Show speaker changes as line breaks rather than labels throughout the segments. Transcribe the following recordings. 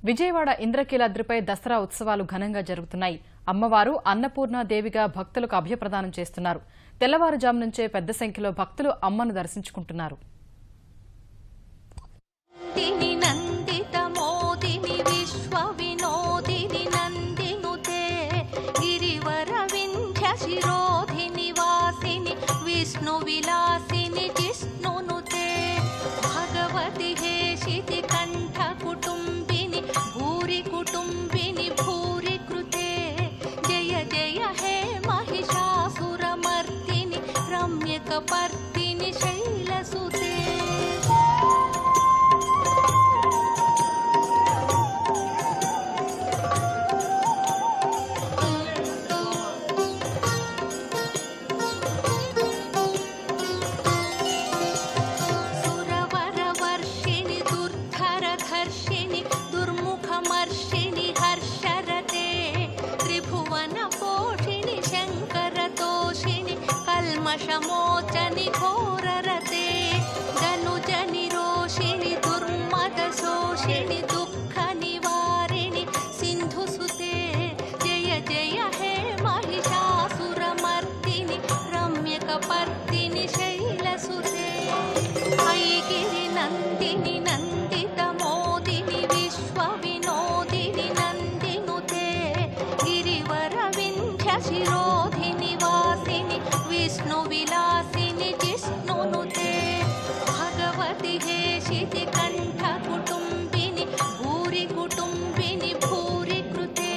విజయవాడ ఇంద్రకీలాద్రిపై దసరా ఉత్సవాలు ఘనంగా జరుగుతున్నాయి. అమ్మవారు అన్నపూర్ణాదేవిగా భక్తులకు అభయప్రదానం చేస్తున్నారు. తెల్లవారుజాము నుంచే పెద్ద సంఖ్యలో భక్తులు అమ్మను దర్శించుకుంటున్నారు.
విష్ణు విలాసిని జిష్ణునుతే భగవతి హేషితి కంఠ కుటుంబిని భూరి కుటుంబిని భూరి కృతే జయ జయ హే మహిషాసురమర్దిని రమ్యకపర్దిని శైలసుతే. దుర్ముఖమర్షిణి హర్షరతే త్రిభువన పోషిణి శంకరతోషిణి కల్మషమోచని ఘోరరతే ధనుజని రోషిణి దుర్మద శోషిణి దుఃఖ నివారిణి సింధుసుతే జయ జయ హే మహిషాసురమర్దిని రమ్యకపర్దిని శైలసుతే. ఐగిరి నందిని నందిత మోదిని విశ్వవినోదిని నందినుతే గిరివర వింధ్య శిరోధిని వాసిని విష్ణు విలాసిని జిష్ణునుతే భగవతి హేషితి కంఠ కుటుంబిని భూరి కుటుంబిని భూరి కృతే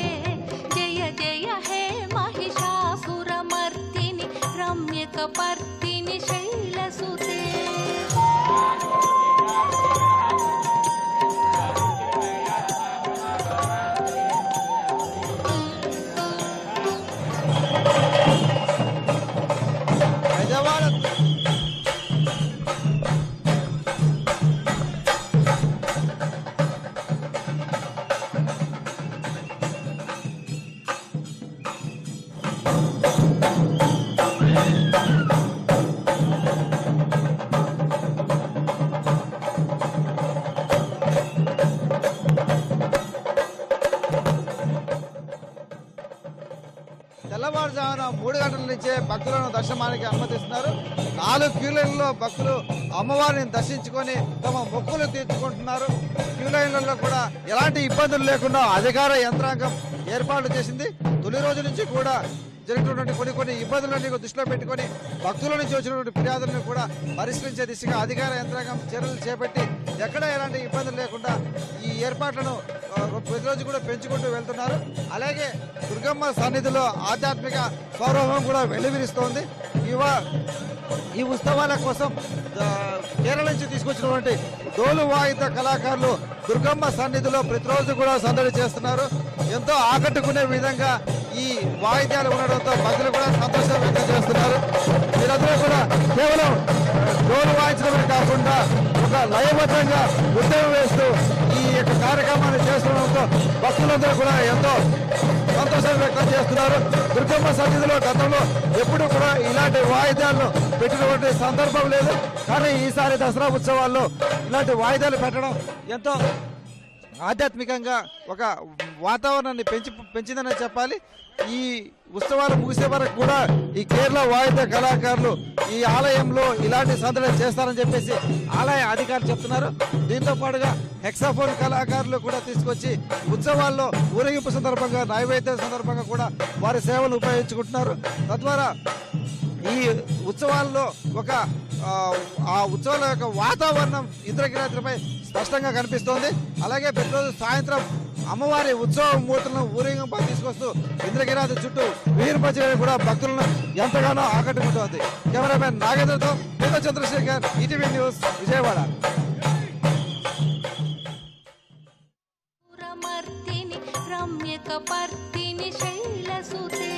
జయ జయ హే మహిషాసురమర్దిని రమ్యకపర్దిని శైలసుతే.
తెల్లవారుజామున 3 గంటల నుంచే భక్తులను దర్శనానికి అనుమతిస్తున్నారు. 4 క్యూలైన్లలో భక్తులు అమ్మవారిని దర్శించుకొని తమ మొక్కులు తీర్చుకుంటున్నారు. క్యూలైన్లలో కూడా ఎలాంటి ఇబ్బందులు లేకుండా అధికార యంత్రాంగం ఏర్పాట్లు చేసింది. తొలి రోజు నుంచి కూడా జరుగుతున్నటువంటి కొన్ని ఇబ్బందులన్నీ దృష్టిలో పెట్టుకొని భక్తుల నుంచి వచ్చినటువంటి ఫిర్యాదులను కూడా పరిష్కరించే దిశగా అధికార యంత్రాంగం చర్యలు చేపట్టి ఎక్కడ ఎలాంటి ఇబ్బందులు లేకుండా ఈ ఏర్పాట్లను ప్రతిరోజు కూడా పెంచుకుంటూ వెళ్తున్నారు. అలాగే దుర్గమ్మ సన్నిధిలో ఆధ్యాత్మిక స్వరూపం కూడా వెల్లివిరుస్తోంది. ఈ ఉత్సవాల కోసం కేరళ నుంచి తీసుకొచ్చినటువంటి డోలు వాయిద్య కళాకారులు దుర్గమ్మ సన్నిధిలో ప్రతిరోజు కూడా సందడి చేస్తున్నారు. ఎంతో ఆకట్టుకునే విధంగా ఈ వాయిద్యాలు ఉండడంతో భక్తులు కూడా సంతోషం వ్యక్తం చేస్తున్నారు. మీరందరూ కూడా కేవలం డోలు వాయించడమే కాకుండా ఒక లయబద్ధంగా ఉద్యమం వేస్తూ ఈ యొక్క కార్యక్రమాన్ని చేస్తుండడంతో భక్తులందరూ కూడా ఎంతో సంతోషం వ్యక్తం చేస్తున్నారు. దుర్గమ్మ సన్నిధిలో గతంలో ఎప్పుడు కూడా ఇలాంటి వాయిద్యాలను పెట్టినటువంటి సందర్భం లేదు. కానీ ఈసారి దసరా ఉత్సవాల్లో ఇలాంటి వాయిద్యాలు పెట్టడం ఎంతో ఆధ్యాత్మికంగా ఒక వాతావరణాన్ని పెంచిందని చెప్పాలి. ఈ ఉత్సవాలు ముగిసే వరకు కూడా ఈ కేరళ వాయిద్య కళాకారులు ఈ ఆలయంలో ఇలాంటి సందడి చేస్తారని చెప్పేసి ఆలయ అధికారులు చెప్తున్నారు. దీంతో పాటుగా హెక్సాఫోన్ కళాకారులు కూడా తీసుకొచ్చి ఉత్సవాల్లో ఊరేగింపు సందర్భంగా నైవేద్యం సందర్భంగా కూడా వారి సేవలు ఉపయోగించుకుంటున్నారు. తద్వారా ఈ ఉత్సవాల్లో ఆ ఉత్సవాల యొక్క వాతావరణం ఇంద్రకీలాద్రిపై స్పష్టంగా కనిపిస్తోంది. అలాగే ప్రతిరోజు సాయంత్రం అమ్మవారి ఉత్సవ మూర్తులను ఊరేగింపు తీసుకొస్తూ ఇంద్రకీలాద్రి చుట్టూ వీరపచేయడం కూడా భక్తులను ఎంతగానో ఆకట్టుకుంటోంది. కెమెరామెన్ నాగేంద్రతో చంద్రశేఖర్, ఈటీవీ న్యూస్, విజయవాడ.
రమ్యకపర్దిని శైలసుతే.